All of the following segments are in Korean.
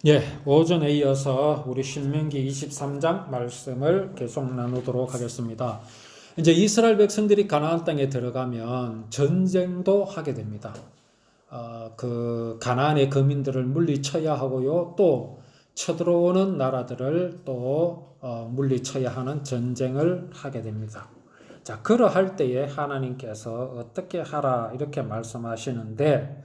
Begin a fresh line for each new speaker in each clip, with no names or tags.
예, 오전에 이어서 우리 신명기 23장 말씀을 계속 나누도록 하겠습니다. 이제 이스라엘 백성들이 가나안 땅에 들어가면 전쟁도 하게 됩니다. 그 가나안의 거민들을 물리쳐야 하고요, 또 쳐들어오는 나라들을 또 물리쳐야 하는 전쟁을 하게 됩니다. 자, 그러할 때에 하나님께서 어떻게 하라 이렇게 말씀하시는데,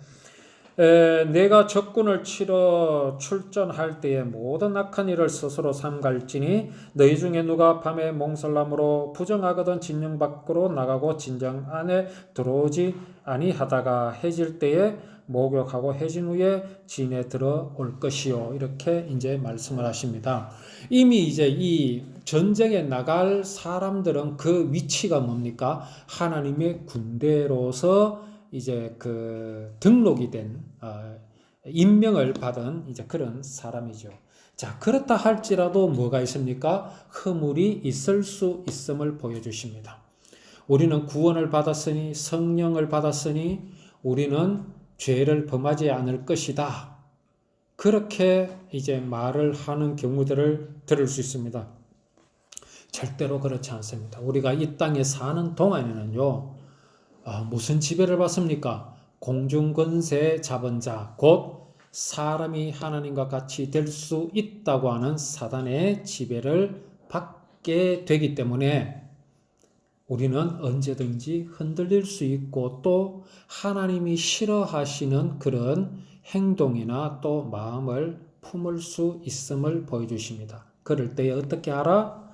내가 적군을 치러 출전할 때에 모든 악한 일을 스스로 삼갈지니 너희 중에 누가 밤에 몽설남으로 부정하거든 진영 밖으로 나가고 진정 안에 들어오지 아니하다가 해질 때에 목욕하고 해진 후에 진에 들어올 것이요. 이렇게 이제 말씀을 하십니다. 이미 이제 이 전쟁에 나갈 사람들은 그 위치가 뭡니까? 하나님의 군대로서 이제 그 등록이 된 임명을 받은 이제 그런 사람이죠. 자, 그렇다 할지라도 뭐가 있습니까? 허물이 있을 수 있음을 보여주십니다. 우리는 구원을 받았으니 성령을 받았으니 우리는 죄를 범하지 않을 것이다. 그렇게 이제 말을 하는 경우들을 들을 수 있습니다. 절대로 그렇지 않습니다. 우리가 이 땅에 사는 동안에는요, 무슨 지배를 받습니까? 공중권세 잡은 자, 곧 사람이 하나님과 같이 될 수 있다고 하는 사단의 지배를 받게 되기 때문에 우리는 언제든지 흔들릴 수 있고 또 하나님이 싫어하시는 그런 행동이나 또 마음을 품을 수 있음을 보여주십니다. 그럴 때에 어떻게 하라?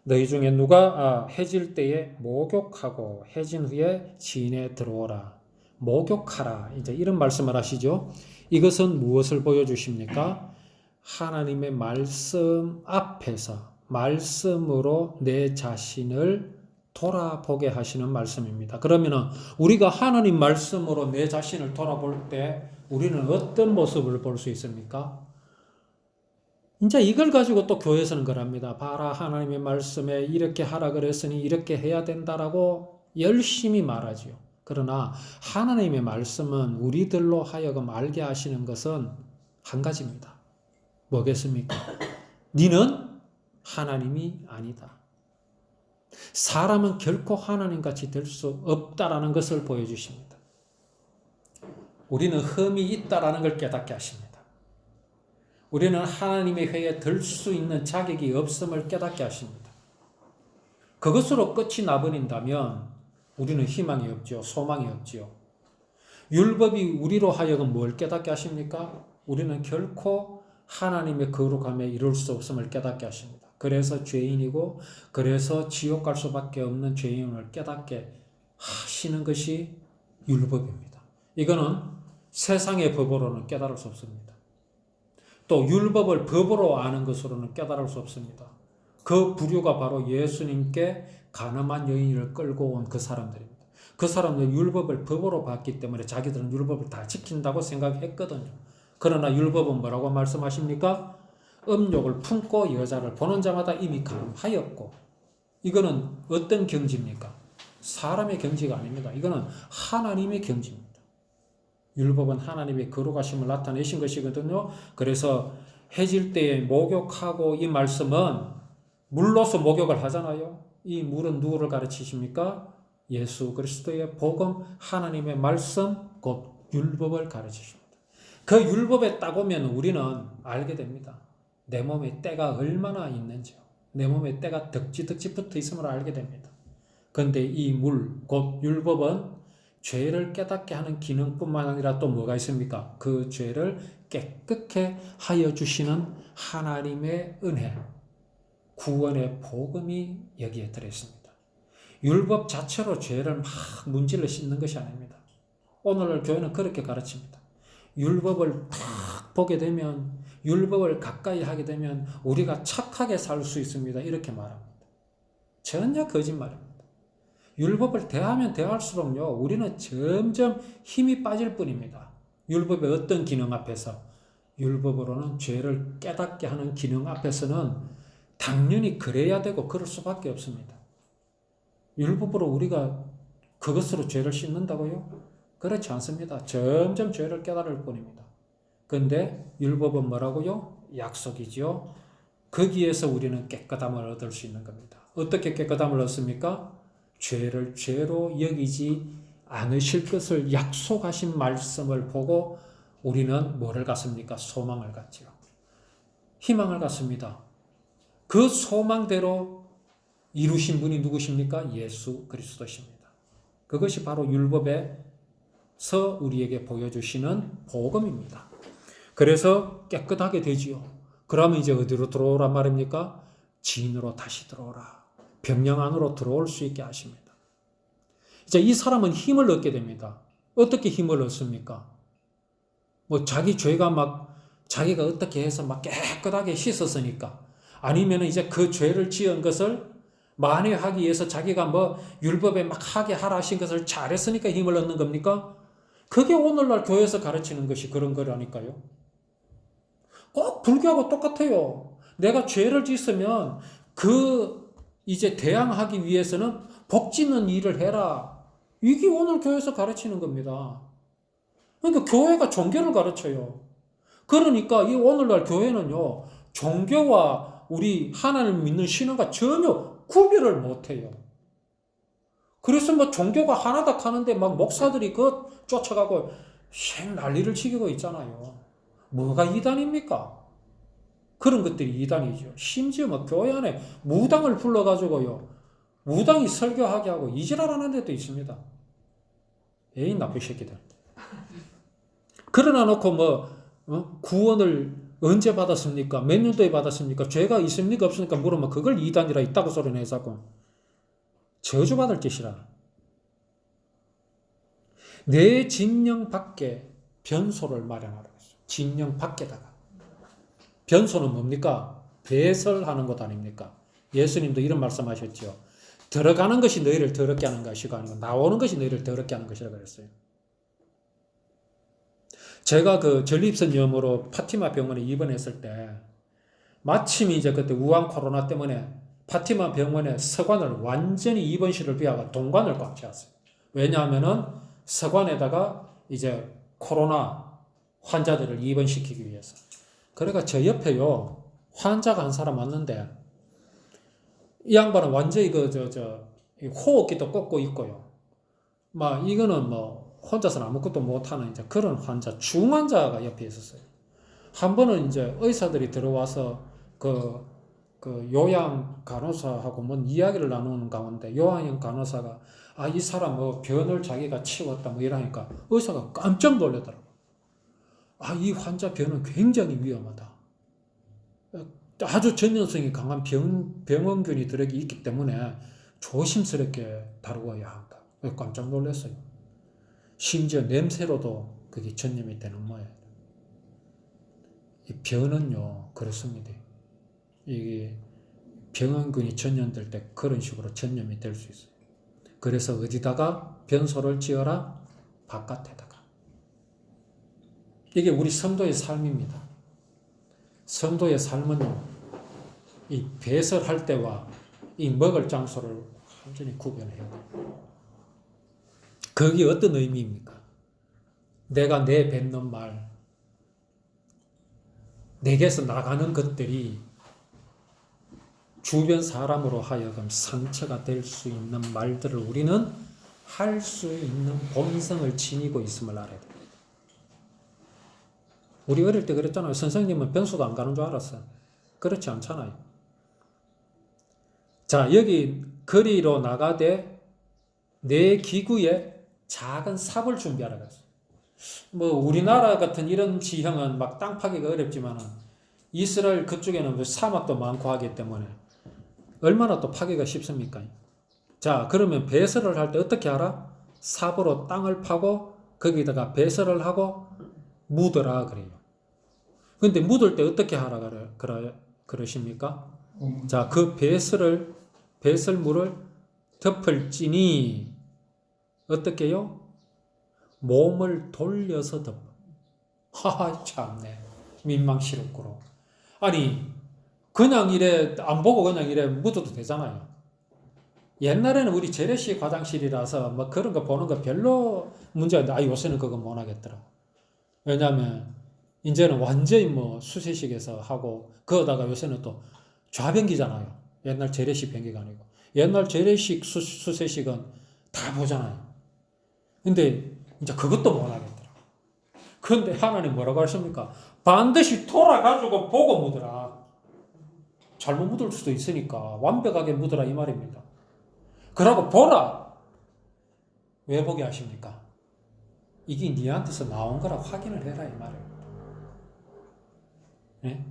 너희 중에 누가 해질 때에 목욕하고 해진 후에 진에 들어오라. 목욕하라. 이제 이런 말씀을 하시죠. 이것은 무엇을 보여주십니까? 하나님의 말씀 앞에서 말씀으로 내 자신을 돌아보게 하시는 말씀입니다. 그러면 우리가 하나님 말씀으로 내 자신을 돌아볼 때 우리는 어떤 모습을 볼 수 있습니까? 이제 이걸 가지고 또 교회에서는 그럽니다. 봐라, 하나님의 말씀에 이렇게 하라 그랬으니 이렇게 해야 된다라고 열심히 말하지요. 그러나 하나님의 말씀은 우리들로 하여금 알게 하시는 것은 한 가지입니다. 뭐겠습니까? 너는 하나님이 아니다. 사람은 결코 하나님같이 될 수 없다라는 것을 보여주십니다. 우리는 흠이 있다라는 걸 깨닫게 하십니다. 우리는 하나님의 회에 들 수 있는 자격이 없음을 깨닫게 하십니다. 그것으로 끝이 나버린다면 우리는 희망이 없죠. 소망이 없죠. 율법이 우리로 하여금 뭘 깨닫게 하십니까? 우리는 결코 하나님의 거룩함에 이룰 수 없음을 깨닫게 하십니다. 그래서 죄인이고 그래서 지옥 갈 수밖에 없는 죄인을 깨닫게 하시는 것이 율법입니다. 이거는 세상의 법으로는 깨달을 수 없습니다. 또 율법을 법으로 아는 것으로는 깨달을 수 없습니다. 그 부류가 바로 예수님께 가늠한 여인을 끌고 온 그 사람들입니다. 그 사람들은 율법을 법으로 봤기 때문에 자기들은 율법을 다 지킨다고 생각했거든요. 그러나 율법은 뭐라고 말씀하십니까? 음욕을 품고 여자를 보는 자마다 이미 가늠하였고, 이거는 어떤 경지입니까? 사람의 경지가 아닙니다. 이거는 하나님의 경지입니다. 율법은 하나님의 거룩하심을 나타내신 것이거든요. 그래서 해질 때에 목욕하고, 이 말씀은 물로서 목욕을 하잖아요. 이 물은 누구를 가르치십니까? 예수 그리스도의 복음, 하나님의 말씀, 곧 율법을 가르치십니다. 그 율법에 딱 오면 우리는 알게 됩니다. 내 몸에 때가 얼마나 있는지요. 내 몸에 때가 덕지덕지 붙어 있음을 알게 됩니다. 그런데 이 물, 곧 율법은 죄를 깨닫게 하는 기능뿐만 아니라 또 뭐가 있습니까? 그 죄를 깨끗게 하여 주시는 하나님의 은혜, 구원의 복음이 여기에 들어있습니다. 율법 자체로 죄를 막 문질러 씻는 것이 아닙니다. 오늘날 교회는 그렇게 가르칩니다. 율법을 딱 보게 되면, 율법을 가까이 하게 되면 우리가 착하게 살 수 있습니다. 이렇게 말합니다. 전혀 거짓말입니다. 율법을 대하면 대할수록요, 우리는 점점 힘이 빠질 뿐입니다. 율법의 어떤 기능 앞에서, 율법으로는 죄를 깨닫게 하는 기능 앞에서는 당연히 그래야 되고 그럴 수밖에 없습니다. 율법으로 우리가 그것으로 죄를 씻는다고요? 그렇지 않습니다. 점점 죄를 깨달을 뿐입니다. 근데 율법은 뭐라고요? 약속이죠. 거기에서 우리는 깨끗함을 얻을 수 있는 겁니다. 어떻게 깨끗함을 얻습니까? 죄를 죄로 여기지 않으실 것을 약속하신 말씀을 보고 우리는 뭐를 갖습니까? 소망을 갖지요. 희망을 갖습니다. 그 소망대로 이루신 분이 누구십니까? 예수 그리스도십니다. 그것이 바로 율법에서 우리에게 보여주시는 복음입니다. 그래서 깨끗하게 되지요. 그러면 이제 어디로 들어오란 말입니까? 진으로 다시 들어오라. 병영 안으로 들어올 수 있게 하십니다. 이제 이 사람은 힘을 얻게 됩니다. 어떻게 힘을 얻습니까? 뭐 자기 죄가 막 자기가 어떻게 해서 막 깨끗하게 씻었으니까, 아니면 이제 그 죄를 지은 것을 만회하기 위해서 자기가 뭐 율법에 막 하게 하라 하신 것을 잘했으니까 힘을 얻는 겁니까? 그게 오늘날 교회에서 가르치는 것이 그런 거라니까요. 꼭 불교하고 똑같아요. 내가 죄를 짓으면 그 이제 대항하기 위해서는 복 짓는 일을 해라. 이게 오늘 교회에서 가르치는 겁니다. 그러니까 교회가 종교를 가르쳐요. 그러니까 이 오늘날 교회는요, 종교와 우리 하나님을 믿는 신앙과 전혀 구별을 못해요. 그래서 뭐 종교가 하나다 하는데 막 목사들이 그 쫓아가고 생 난리를 치고 있잖아요. 뭐가 이단입니까? 그런 것들이 이단이죠. 심지어 뭐 교회 안에 무당을 불러가지고요, 무당이 설교하게 하고 이지랄하는 데도 있습니다. 에이 나쁜 새끼들. 그러나 놓고 구원을 언제 받았습니까? 몇 년도에 받았습니까? 죄가 있습니까? 없습니까? 물으면 그걸 이단이라 있다고 소리내자고 저주받을 짓이라. 내 진영 밖에 변소를 마련하라고 했어요. 진영 밖에다가. 변소는 뭡니까? 배설하는 것 아닙니까? 예수님도 이런 말씀하셨죠. 들어가는 것이 너희를 더럽게 하는 것이고 아니고 나오는 것이 너희를 더럽게 하는 것이라고 그랬어요. 제가 그 전립선 염으로 파티마 병원에 입원했을 때 마침 이제 그때 우한 코로나 때문에 파티마 병원의 서관을 완전히 입원실을 비하고 동관을 꽉 채웠어요. 왜냐하면은 서관에다가 이제 코로나 환자들을 입원시키기 위해서. 그러니까 저 옆에요, 환자가 한 사람 왔는데 이 양반은 완전히 호흡기도 꽂고 있고요. 막 이거는 뭐 혼자서는 아무것도 못하는 이제 그런 환자, 중환자가 옆에 있었어요. 한 번은 이제 의사들이 들어와서 그 요양 간호사하고 뭔 이야기를 나누는 가운데 요양 간호사가 이 사람 뭐 변을 자기가 치웠다 뭐 이러니까 의사가 깜짝 놀라더라고. 이 환자 변은 굉장히 위험하다. 아주 전염성이 강한 병원균이 들어있기 있기 때문에 조심스럽게 다루어야 한다. 깜짝 놀랐어요. 심지어 냄새로도 그게 전염이 되는 모양이에요. 이 변은요, 그렇습니다. 이게 병원균이 전염될 때 그런 식으로 전염이 될 수 있어요. 그래서 어디다가 변소를 지어라? 바깥에다가. 이게 우리 성도의 삶입니다. 성도의 삶은요, 이 배설할 때와 이 먹을 장소를 완전히 구분해야 돼요. 그게 어떤 의미입니까? 내가 내뱉는 말, 내게서 나가는 것들이 주변 사람으로 하여금 상처가 될 수 있는 말들을 우리는 할 수 있는 본성을 지니고 있음을 알아야 됩니다. 우리 어릴 때 그랬잖아요. 선생님은 변소도 안 가는 줄 알았어요. 그렇지 않잖아요. 자, 여기 거리로 나가되 내 기구에 작은 삽을 준비하라고 했어요. 뭐 우리나라 같은 이런 지형은 막 땅 파기가 어렵지만 이스라엘 그쪽에는 사막도 많고 하기 때문에 얼마나 또 파기가 쉽습니까? 자, 그러면 배설을 할 때 어떻게 하라? 삽으로 땅을 파고 거기다가 배설을 하고 묻어라 그래요. 근데 묻을 때 어떻게 하라 그러십니까? 자, 그 배설물을 덮을지니 어떻게요? 몸을 돌려서 덮어. 하하, 참네. 민망스럽구로. 아니, 그냥 이래 안 보고 그냥 이래 묻어도 되잖아요. 옛날에는 우리 재래식 화장실이라서 뭐 그런 거 보는 거 별로 문제가 없는데 요새는 그거 못 하겠더라고. 왜냐하면 이제는 완전히 뭐 수세식에서 하고, 그러다가 요새는 또 좌변기잖아요. 옛날 재래식 변기가 아니고. 옛날 재래식 수세식은 다 보잖아요. 근데 이제 그것도 못 하겠더라. 그런데 하나님 뭐라고 하십니까? 반드시 돌아가지고 보고 묻으라. 잘못 묻을 수도 있으니까 완벽하게 묻으라 이 말입니다. 그러고 보라. 왜 보게 하십니까? 이게 니한테서 나온 거라 확인을 해라 이 말이에요. 네?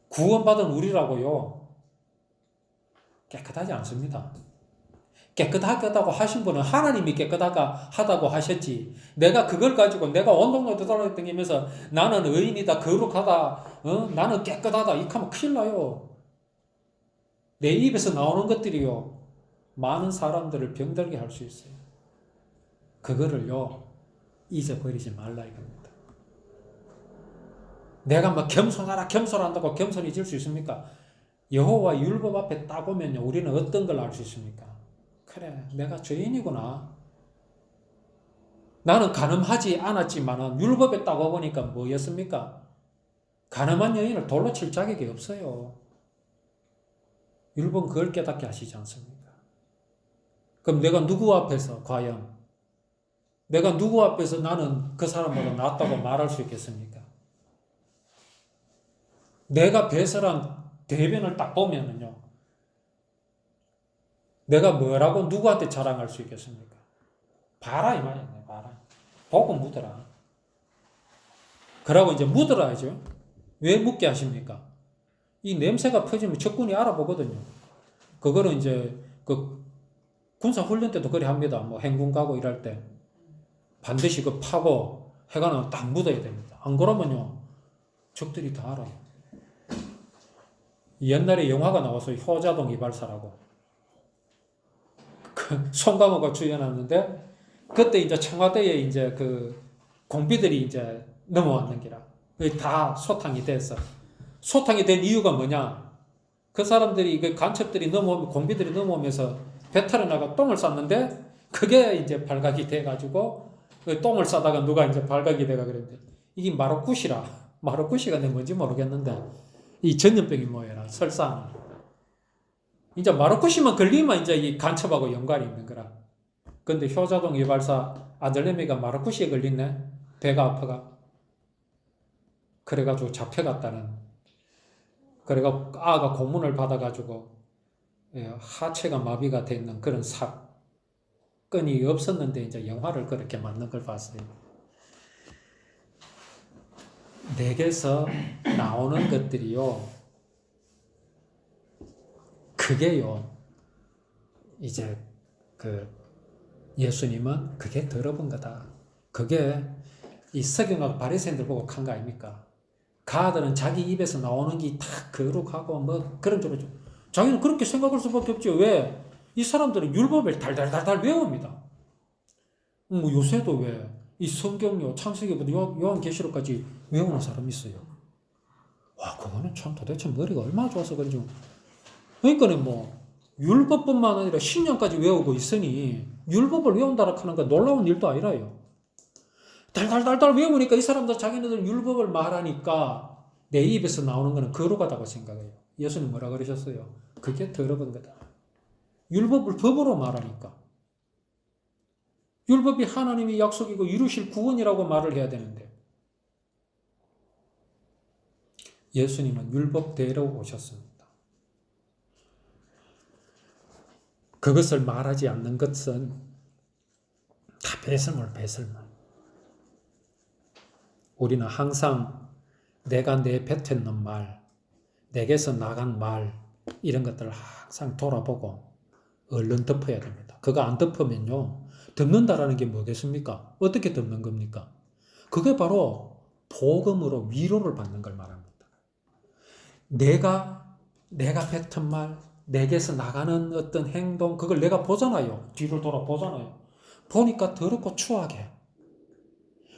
구원받은 우리라고요. 깨끗하지 않습니다. 깨끗하다고 하신 분은 하나님이 깨끗하다고 하셨지. 내가 그걸 가지고 내가 온동네 돌아다니면서 나는 의인이다, 거룩하다, 나는 깨끗하다, 이렇게 하면 큰일 나요. 내 입에서 나오는 것들이요. 많은 사람들을 병들게 할 수 있어요. 그거를요. 잊어버리지 말라 이겁니다. 내가 막 겸손한다고 겸손해질 수 있습니까? 여호와 율법 앞에 딱 오면요. 우리는 어떤 걸 알 수 있습니까? 그래, 내가 죄인이구나. 나는 가늠하지 않았지만은 율법에 딱 와보니까 뭐였습니까? 가늠한 여인을 돌로 칠 자격이 없어요. 율법은 그걸 깨닫게 하시지 않습니까? 그럼 내가 누구 앞에서 과연 내가 누구 앞에서 나는 그 사람보다 낫다고 말할 수 있겠습니까? 내가 배설한 대변을 딱 보면은요. 내가 뭐라고 누구한테 자랑할 수 있겠습니까? 봐라 이 말이네. 봐라. 보고 묻어라. 그러고 이제 묻어라죠. 왜 묻게 하십니까? 이 냄새가 퍼지면 적군이 알아보거든요. 그거는 이제 그 군사 훈련 때도 그래 합니다. 뭐 행군 가고 일할 때 반드시 그 파고 해가 나면 딱 묻어야 됩니다. 안 그러면요 적들이 다 알아요. 옛날에 영화가 나와서 효자동 이발사라고 그 송강호가 주연했는데 그때 이제 청와대에 이제 그 공비들이 이제 넘어왔는 기라. 다 소탕이 됐어. 소탕이 된 이유가 뭐냐? 그 사람들이 그 간첩들이 넘어오면 공비들이 넘어오면서 배탈에 나가 똥을 쌌는데 그게 이제 발각이 돼가지고 그 똥을 싸다가 누가 이제 발각이 돼가 그랬는데 이게 마로쿠시라. 마로쿠시가 뭔지 모르겠는데 이 전염병이 뭐예요? 설사. 이제 마로쿠시만 걸리면 이제 이 간첩하고 연관이 있는 거라. 근데 효자동 이발사 아들내미가 마로쿠시에 걸렸네. 배가 아파가. 그래가지고 잡혀갔다는. 그래가 아가 고문을 받아가지고 하체가 마비가 되는 그런 사건이 없었는데 이제 영화를 그렇게 만든 걸 봤어요. 내게서 나오는 것들이요. 그게요. 이제 그 예수님은 그게 더러운 거다. 그게 이 서경하고 바리새인들 보고 한 거 아닙니까? 가들은 자기 입에서 나오는 게 다 거룩하고 뭐 그런 쪽으로 자기는 그렇게 생각할 수밖에 없죠. 왜? 이 사람들은 율법을 달달달달 외웁니다. 뭐 요새도 왜 이 성경요 창세기부터 요한계시록까지 외우는 사람이 있어요. 와 그거는 참 도대체 머리가 얼마나 좋아서 그런지. 그러니까는 뭐 율법뿐만 아니라 신령까지 외우고 있으니 율법을 외운다라 하는 건 놀라운 일도 아니라요. 달달달달 외우니까 이 사람들 자기네들 율법을 말하니까 내 입에서 나오는 거는 거룩하다고 생각해요. 예수님 뭐라 그러셨어요? 그게 더러운 거다. 율법을 법으로 말하니까. 율법이 하나님이 약속이고 이루실 구원이라고 말을 해야 되는데 예수님은 율법대로 오셨습니다. 그것을 말하지 않는 것은 다 배설물. 우리는 항상 내가 뱉어놓은 말, 내게서 나간 말 이런 것들을 항상 돌아보고 얼른 덮어야 됩니다. 그거 안 덮으면요. 덮는다라는 게 뭐겠습니까? 어떻게 덮는 겁니까? 그게 바로 복음으로 위로를 받는 걸 말합니다. 내가 뱉은 말, 내게서 나가는 어떤 행동, 그걸 내가 보잖아요. 뒤를 돌아보잖아요. 보니까 더럽고 추하게.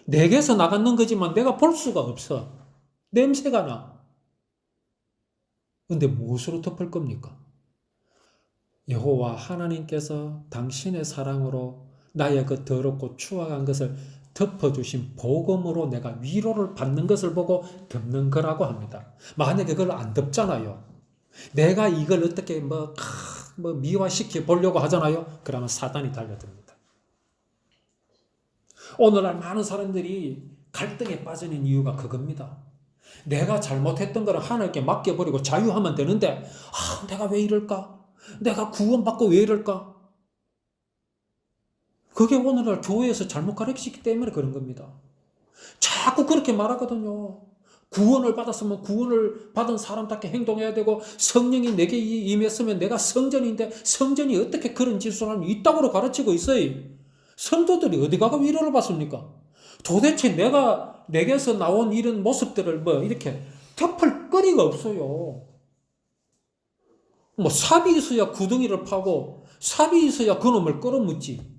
내게서 나가는 거지만 내가 볼 수가 없어. 냄새가 나. 근데 무엇으로 덮을 겁니까? 여호와 하나님께서 당신의 사랑으로 나의 그 더럽고 추악한 것을 덮어주신 복음으로 내가 위로를 받는 것을 보고 덮는 거라고 합니다. 만약에 그걸 안 덮잖아요. 내가 이걸 어떻게 미화시켜 보려고 하잖아요. 그러면 사단이 달려듭니다. 오늘날 많은 사람들이 갈등에 빠지는 이유가 그겁니다. 내가 잘못했던 거를 하나님께 맡겨버리고 자유하면 되는데, 내가 왜 이럴까? 내가 구원받고 왜 이럴까? 그게 오늘날 교회에서 잘못 가르치기 때문에 그런 겁니다. 자꾸 그렇게 말하거든요. 구원을 받았으면 구원을 받은 사람답게 행동해야 되고, 성령이 내게 임했으면 내가 성전인데 성전이 어떻게 그런 짓을 하면 있다고 가르치고 있어요. 성도들이 어디 가가 위로를 받습니까? 도대체 내게서 나온 이런 모습들을 이렇게 덮을 거리가 없어요. 삽이 있어야 구덩이를 파고 삽이 있어야 그놈을 끌어묻지.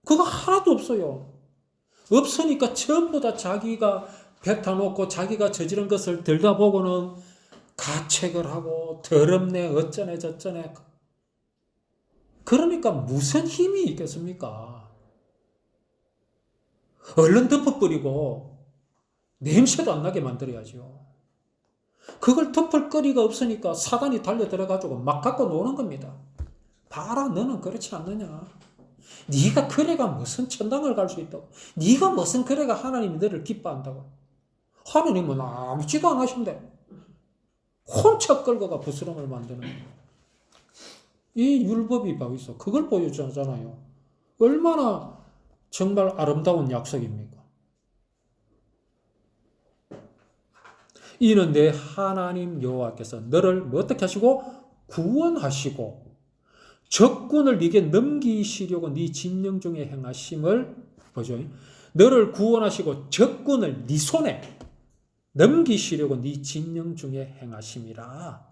그거 하나도 없어요. 없으니까 전부 다 자기가 뱉어놓고 자기가 저지른 것을 들다보고는 가책을 하고 더럽네 어쩌네 저쩌네. 그러니까 무슨 힘이 있겠습니까? 얼른 덮어버리고 냄새도 안 나게 만들어야죠. 그걸 덮을 거리가 없으니까 사단이 달려들어가지고 막 갖고 노는 겁니다. 봐라, 너는 그렇지 않느냐. 네가 그래가 무슨 천당을 갈 수 있다고. 네가 무슨 그래가 하나님이 너를 기뻐한다고. 하나님은 아무지도 안 하신대. 혼자 끌고가 부스럼을 만드는 거예요. 이 율법이 바로 있어. 그걸 보여주잖아요. 얼마나 정말 아름다운 약속입니까? 이는 내 하나님 여호와께서 너를 어떻게 하시고 구원하시고 적군을 네게 넘기시려고 네 진영 중에 행하심을 보죠. 너를 구원하시고 적군을 네 손에 넘기시려고 네 진영 중에 행하심이라.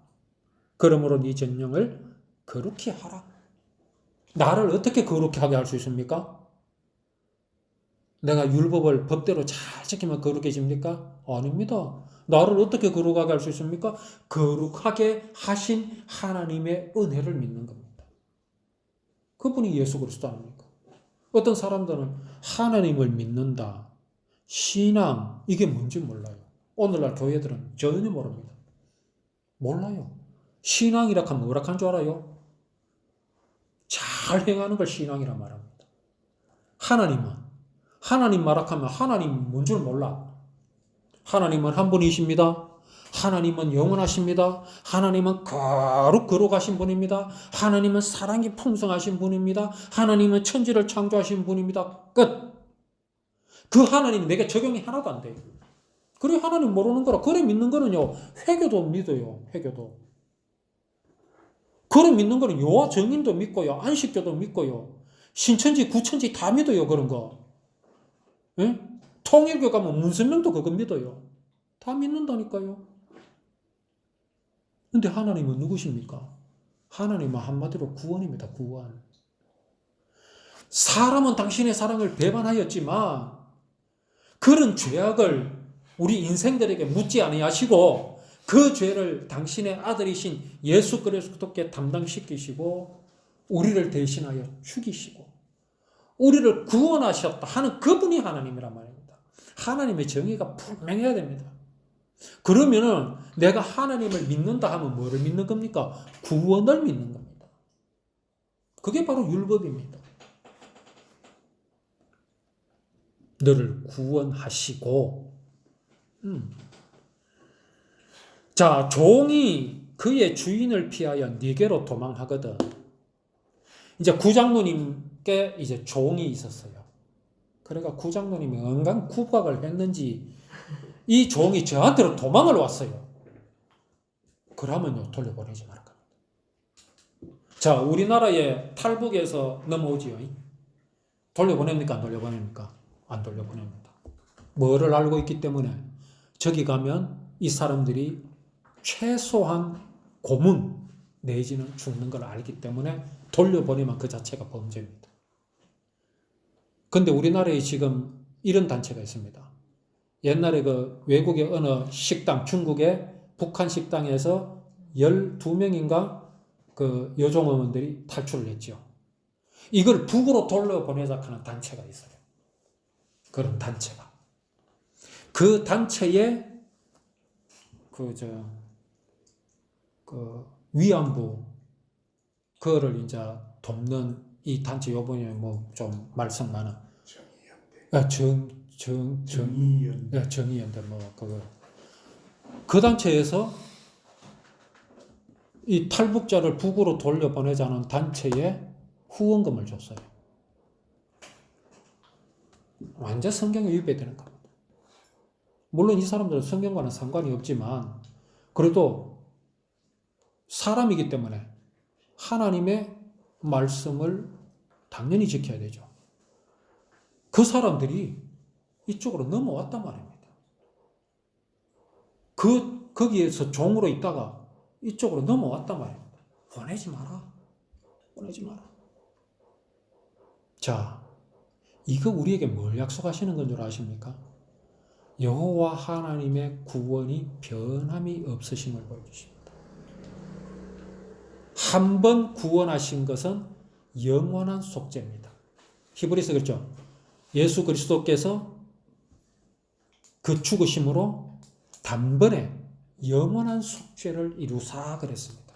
그러므로 네 진영을 거룩히 하라. 나를 어떻게 거룩히 하게 할 수 있습니까? 내가 율법을 법대로 잘 지키면 거룩해집니까? 아닙니다. 나를 어떻게 거룩하게 할 수 있습니까? 거룩하게 하신 하나님의 은혜를 믿는 겁니다. 그분이 예수 그리스도 아닙니까? 어떤 사람들은 하나님을 믿는다. 신앙, 이게 뭔지 몰라요. 오늘날 교회들은 전혀 모릅니다. 몰라요. 신앙이라 하면 뭐라 한 줄 알아요? 잘 행하는 걸 신앙이라 말합니다. 하나님 말하면 하나님 뭔 줄 몰라. 하나님은 한 분이십니다. 하나님은 영원하십니다. 하나님은 거룩하신 분입니다. 하나님은 사랑이 풍성하신 분입니다. 하나님은 천지를 창조하신 분입니다. 끝. 그 하나님이 내게 적용이 하나도 안 돼요. 그래 하나님 모르는 거라. 그래 믿는 거는요. 회개도 믿어요. 회개도. 그래 믿는 거는 여호와 정인도 믿고요. 안식교도 믿고요. 신천지 구천지 다 믿어요. 그런 거. 예? 통일교 가면 문선명도 그거 믿어요. 다 믿는다니까요. 근데 하나님은 누구십니까? 하나님은 한마디로 구원입니다. 구원. 사람은 당신의 사랑을 배반하였지만 그런 죄악을 우리 인생들에게 묻지 아니하시고 그 죄를 당신의 아들이신 예수 그리스도께 담당시키시고 우리를 대신하여 죽이시고 우리를 구원하셨다 하는 그분이 하나님이란 말입니다. 하나님의 정의가 분명해야 됩니다. 그러면은 내가 하나님을 믿는다 하면 뭐를 믿는 겁니까? 구원을 믿는 겁니다. 그게 바로 율법입니다. 너를 구원하시고 자, 종이 그의 주인을 피하여 네게로 도망하거든. 이제 구장로님께 이제 종이 있었어요. 그러니까 구장로님이 언간 구박을 했는지 이 종이 저한테로 도망을 왔어요. 그러면요 돌려보내지 말아요. 자, 우리나라에 탈북에서 넘어오지요. 돌려보냅니까? 안 돌려보냅니까? 안 돌려보냅니다. 뭐를 알고 있기 때문에 저기 가면 이 사람들이 최소한 고문 내지는 죽는 걸 알기 때문에 돌려보내면 그 자체가 범죄입니다. 근데 우리나라에 지금 이런 단체가 있습니다. 옛날에 그 외국의 어느 식당, 중국의 북한 식당에서 12명인가 그 여종어머니들이 탈출을 했죠. 이걸 북으로 돌려보내자 하는 단체가 있어요. 그런 단체가. 그 단체의 위안부, 그거를 이제 돕는 이 단체, 요번에 뭐 좀 말썽 많은. 정의연대, 그 단체에서 이 탈북자를 북으로 돌려보내자는 단체에 후원금을 줬어요. 완전 성경에 위배되는 겁니다. 물론 이 사람들은 성경과는 상관이 없지만 그래도 사람이기 때문에 하나님의 말씀을 당연히 지켜야 되죠. 그 사람들이 이쪽으로 넘어왔단 말입니다. 거기에서 종으로 있다가 이쪽으로 넘어왔단 말입니다. 보내지 마라. 자, 이거 우리에게 뭘 약속하시는 건 줄 아십니까? 여호와 하나님의 구원이 변함이 없으심을 보여주십니다. 한 번 구원하신 것은 영원한 속죄입니다. 히브리서 그렇죠? 예수 그리스도께서 그 죽으심으로 단번에 영원한 속죄를 이루사 그랬습니다.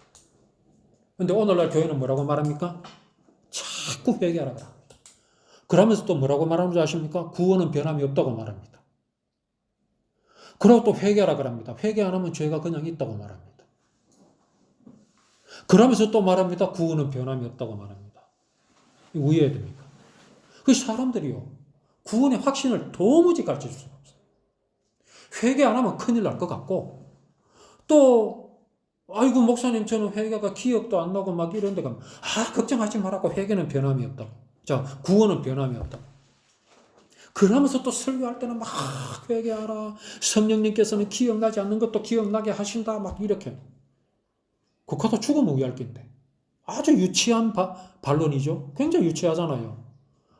그런데 오늘날 교회는 뭐라고 말합니까? 자꾸 회개하라 그럽니다. 그러면서 또 뭐라고 말하는 줄 아십니까? 구원은 변함이 없다고 말합니다. 그러고 또 회개하라 그럽니다. 회개 안 하면 죄가 그냥 있다고 말합니다. 그러면서 또 말합니다. 구원은 변함이 없다고 말합니다. 이거 이해해야 됩니까? 그 사람들이요, 구원의 확신을 도무지 가르쳐 줄 수가 없어요. 회개 안 하면 큰일 날 것 같고, 또 아이고 목사님 저는 회개가 기억도 안 나고 막 이런데 가면 걱정하지 말라고, 회개는 변함이 없다고. 자, 구원은 변함이 없다고. 그러면서 또 설교할 때는 막 회개하라, 성령님께서는 기억나지 않는 것도 기억나게 하신다, 막 이렇게. 그것도 죽으면 위할 건데 아주 유치한 반론이죠. 굉장히 유치하잖아요.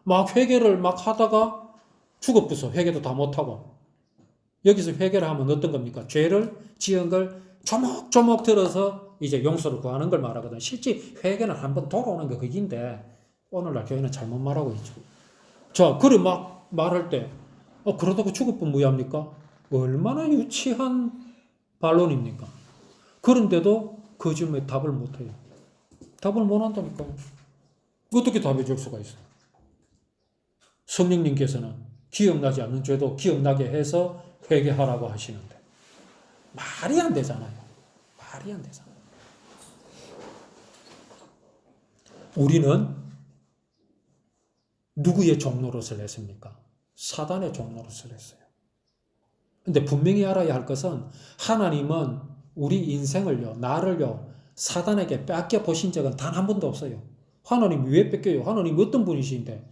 막 회개를 막 하다가 죽어부서 회개도 다 못하고. 여기서 회개를 하면 어떤 겁니까? 죄를 지은 걸 조목조목 들어서 이제 용서를 구하는 걸 말하거든. 실제 회개는 한번 돌아오는 게 그긴데 오늘날 교회는 잘못 말하고 있죠. 자, 그래 막 말할 때 그러다가 죽어보면 무효합니까? 얼마나 유치한 반론입니까? 그런데도 그 질문에 답을 못해요. 답을 못한다니까요. 어떻게 답해 줄 수가 있어요? 성령님께서는 기억나지 않는 죄도 기억나게 해서 회개하라고 하시는데 말이 안 되잖아요. 말이 안 되잖아요. 우리는 누구의 종노릇을 했습니까? 사단의 종노릇을 했어요. 근데 분명히 알아야 할 것은 하나님은 우리 인생을요, 나를요, 사단에게 뺏겨 보신 적은 단 한 번도 없어요. 하나님이 왜 뺏겨요? 하나님 어떤 분이신데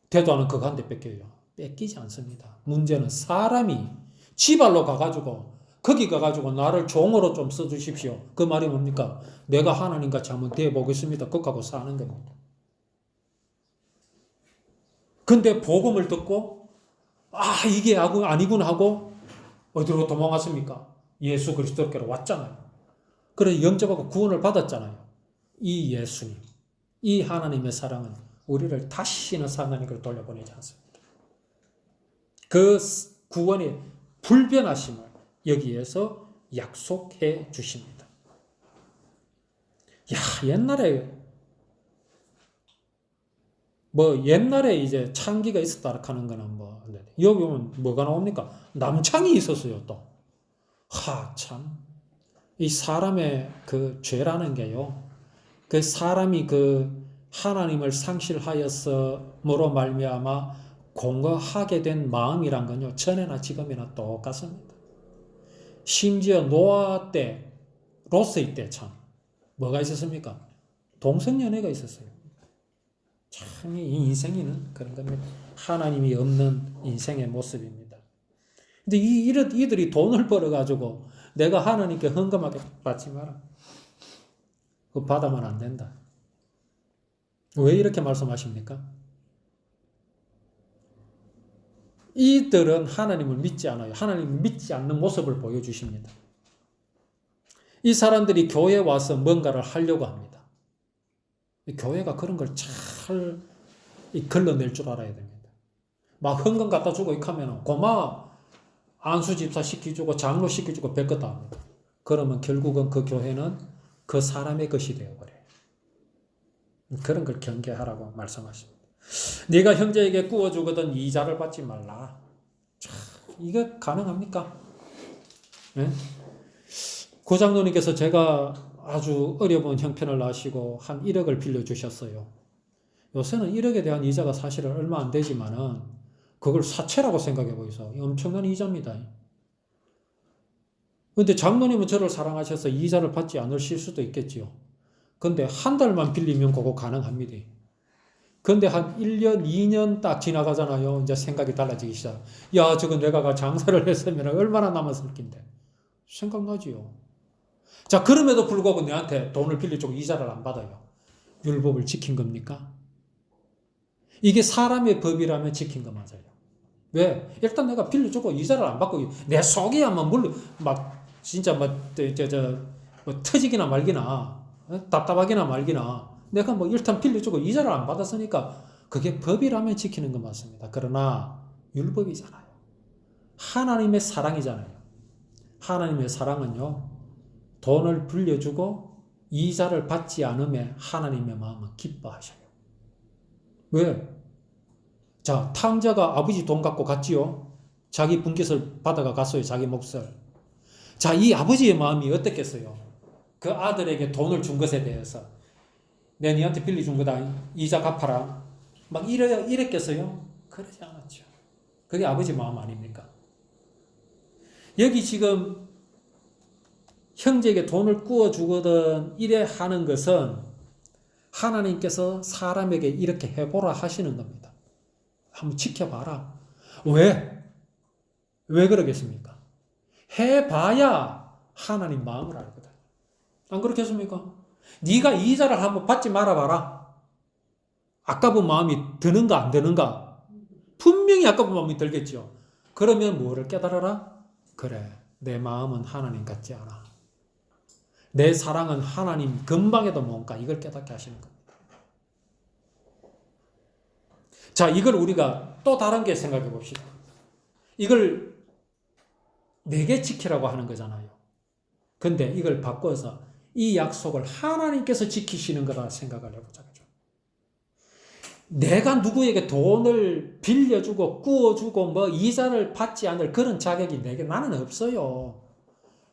되도 않은 그거 한 대 뺏겨요? 뺏기지 않습니다. 문제는 사람이 지발로 가가지고 거기 가가지고 나를 종으로 좀 써주십시오. 그 말이 뭡니까? 내가 하나님같이 한번 되어보겠습니다. 그거하고 사는 겁니다. 근데 복음을 듣고 이게 아니구나 하고 어디로 도망갔습니까? 예수 그리스도께로 왔잖아요. 그래서 영접하고 구원을 받았잖아요. 이 예수님, 이 하나님의 사랑은 우리를 다시는 사나니로 돌려보내지 않습니다. 그 구원의 불변하심을 여기에서 약속해 주십니다. 옛날에 이제 창기가 있었다 하는 거는 여기 보면 뭐가 나옵니까? 남창이 있었어요, 또. 참. 이 사람의 그 죄라는 게요. 그 사람이 그 하나님을 상실하였음으로 말미암아 공허하게 된 마음이란 건요, 전에나 지금이나 똑같습니다. 심지어 노아 때, 롯의 때 참 뭐가 있었습니까? 동성연애가 있었어요. 참 이 인생이는 그런 겁니다. 하나님이 없는 인생의 모습입니다. 근데 이들이 돈을 벌어가지고 내가 하나님께 헌금하게 받지 마라. 그거 받으면 안 된다. 왜 이렇게 말씀하십니까? 이들은 하나님을 믿지 않아요. 하나님을 믿지 않는 모습을 보여주십니다. 이 사람들이 교회에 와서 뭔가를 하려고 합니다. 교회가 그런 걸 잘 걸러낼 줄 알아야 됩니다. 막 헌금 갖다 주고 이렇게 하면 고마 안수집사 시켜주고 장로 시켜주고 별것 다 합니다. 그러면 결국은 그 교회는 그 사람의 것이 되어버려요. 그런 걸 경계하라고 말씀하십니다. 네가 형제에게 구워주거든 이자를 받지 말라. 참, 이게 가능합니까? 네? 고장로님께서 제가 아주 어려운 형편을 아시고 한 1억을 빌려주셨어요. 요새는 1억에 대한 이자가 사실은 얼마 안 되지만은 그걸 사채라고 생각해 보이소. 엄청난 이자입니다. 근데 장로님은 저를 사랑하셔서 이자를 받지 않으실 수도 있겠지요. 근데 한 달만 빌리면 그거 가능합니다. 근데 한 1년, 2년 딱 지나가잖아요. 이제 생각이 달라지기 시작. 야, 저거 내가 장사를 했으면 얼마나 남았을 낀데. 생각나지요. 자, 그럼에도 불구하고 내한테 돈을 빌려주고 이자를 안 받아요. 율법을 지킨 겁니까? 이게 사람의 법이라면 지킨 거 맞아요. 왜? 일단 내가 빌려주고 이자를 안 받고 내 속이야만 막 진짜 뭐 터지기나 말기나 답답하기나 말기나 내가 뭐 일단 빌려주고 이자를 안 받았으니까 그게 법이라면 지키는 거 맞습니다. 그러나 율법이잖아요. 하나님의 사랑이잖아요. 하나님의 사랑은요, 돈을 빌려주고 이자를 받지 않으면 하나님의 마음은 기뻐하셔요. 왜? 자, 탕자가 아버지 돈 갖고 갔지요. 자기 분깃을 받아가 갔어요. 자기 몫을. 자, 이 아버지의 마음이 어떻겠어요? 그 아들에게 돈을 준 것에 대해서 내 니한테 빌려준 거다. 이자 갚아라. 막 이랬겠어요? 그러지 않았죠. 그게 아버지 마음 아닙니까? 여기 지금 형제에게 돈을 구워주거든 이래 하는 것은 하나님께서 사람에게 이렇게 해보라 하시는 겁니다. 한번 지켜봐라. 왜? 왜 그러겠습니까? 해봐야 하나님 마음을 알거든. 안 그렇겠습니까? 네가 이자를 한번 받지 말아봐라. 아까운 마음이 드는가 안 드는가? 분명히 아까운 마음이 들겠죠. 그러면 뭐를 깨달아라? 그래, 내 마음은 하나님 같지 않아. 내 사랑은 하나님 근방에도 뭔가 이걸 깨닫게 하시는 겁니다. 자, 이걸 우리가 또 다른 게 생각해 봅시다. 이걸 내게 지키라고 하는 거잖아요. 근데 이걸 바꿔서 이 약속을 하나님께서 지키시는 거라 생각을 해보자. 내가 누구에게 돈을 빌려주고 구워주고 뭐 이자를 받지 않을 그런 자격이 나는 없어요.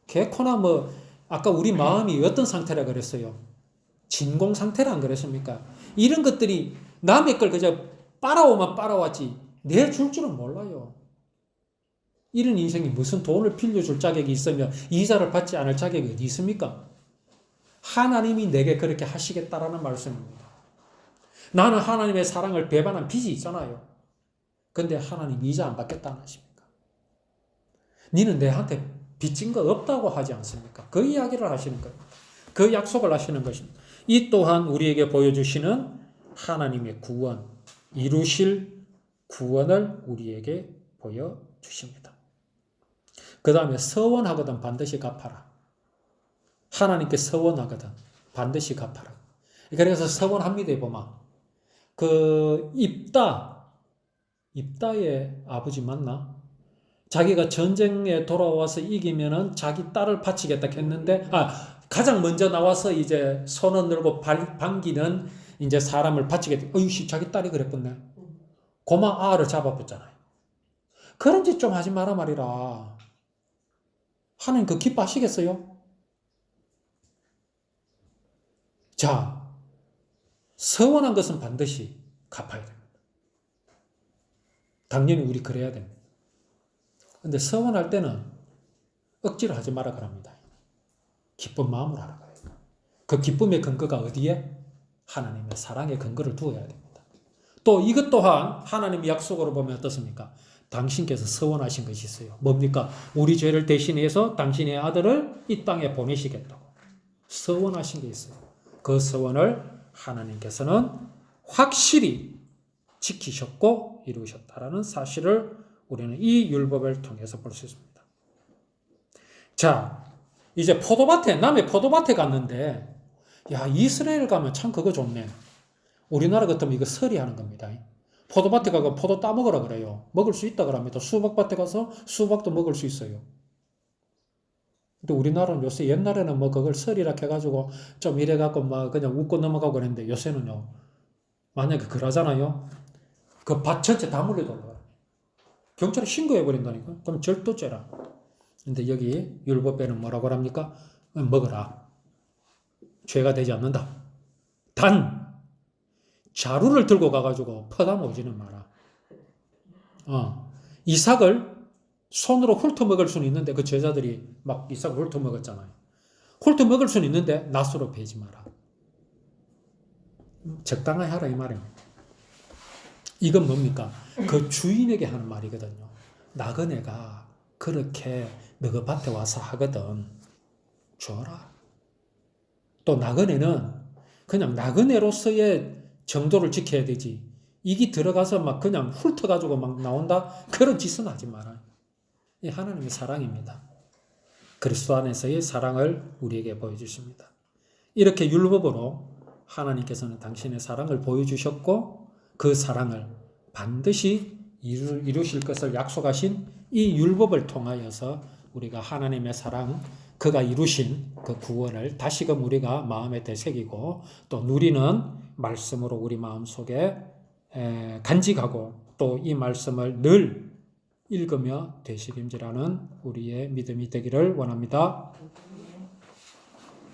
개코나 뭐 아까 우리 마음이 어떤 상태라 그랬어요? 진공 상태라 안 그랬습니까? 이런 것들이 남의 걸 그저 빨아오면 빨아왔지 내 줄 줄은 몰라요. 이런 인생이 무슨 돈을 빌려줄 자격이 있으며 이자를 받지 않을 자격이 어디 있습니까? 하나님이 내게 그렇게 하시겠다라는 말씀입니다. 나는 하나님의 사랑을 배반한 빚이 있잖아요. 근데 하나님 이자 안 받겠다는 하십니까? 니는 내한테 빚진 거 없다고 하지 않습니까? 그 이야기를 하시는 겁니다. 그 약속을 하시는 것입니다. 이 또한 우리에게 보여주시는 하나님의 구원, 이루실 구원을 우리에게 보여주십니다. 그 다음에 서원하거든 반드시 갚아라. 하나님께 서원하거든 반드시 갚아라. 그래서 서원합니다. 보면 그 입다의 아버지 맞나? 자기가 전쟁에 돌아와서 이기면은 자기 딸을 바치겠다 했는데 가장 먼저 나와서 이제 손을 들고 반기는 이제 사람을 바치겠다. 어이씨 자기 딸이 그랬겠네. 고마 아를 잡아붙잖아요. 그런 짓 좀 하지 마라 말이라. 하나님 그 기뻐하시겠어요? 자, 서원한 것은 반드시 갚아야 됩니다. 당연히 우리 그래야 됩니다. 근데 서원할 때는 억지로 하지 마라 그럽니다. 기쁜 마음으로 하라 그래요. 그 기쁨의 근거가 어디에? 하나님의 사랑의 근거를 두어야 됩니다. 또 이것 또한 하나님의 약속으로 보면 어떻습니까? 당신께서 서원하신 것이 있어요. 뭡니까? 우리 죄를 대신해서 당신의 아들을 이 땅에 보내시겠다고 서원하신 게 있어요. 그 서원을 하나님께서는 확실히 지키셨고 이루셨다라는 사실을 우리는 이 율법을 통해서 볼 수 있습니다. 자, 이제 남의 포도밭에 갔는데, 야, 이스라엘 가면 참 그거 좋네. 우리나라 같으면 이거 서리하는 겁니다. 포도밭에 가서 포도 따먹으라 그래요. 먹을 수 있다 그럽니다. 수박밭에 가서 수박도 먹을 수 있어요. 근데 우리나라는 요새 옛날에는 뭐 그걸 설이라 해가지고 좀 이래갖고 막 그냥 웃고 넘어가고 그랬는데 요새는요. 만약에 그러잖아요. 그 밭 전체 다 물려들어가. 경찰에 신고해버린다니까. 그럼 절도죄라. 근데 여기 율법에는 뭐라고 합니까? 먹어라. 죄가 되지 않는다. 단 자루를 들고 가가지고 퍼다 모지는 마라. 이삭을 손으로 훑어 먹을 수는 있는데 그 제자들이 막 이삭을 훑어 먹었잖아요. 훑어 먹을 수는 있는데 낫으로 베지 마라. 적당하게 하라 이 말입니다. 이건 뭡니까? 그 주인에게 하는 말이거든요. 나그네가 그렇게 너그 밭에 와서 하거든. 줘라. 또 나그네는 그냥 나그네로서의 정도를 지켜야 되지. 이게 들어가서 막 그냥 훑어가지고 막 나온다? 그런 짓은 하지 마라. 이 하나님의 사랑입니다. 그리스도 안에서의 사랑을 우리에게 보여주십니다. 이렇게 율법으로 하나님께서는 당신의 사랑을 보여주셨고 그 사랑을 반드시 이루실 것을 약속하신 이 율법을 통하여서 우리가 하나님의 사랑, 그가 이루신 그 구원을 다시금 우리가 마음에 되새기고 또 누리는 말씀으로 우리 마음속에 간직하고 또 이 말씀을 늘 읽으며 되새김질하는 우리의 믿음이 되기를 원합니다.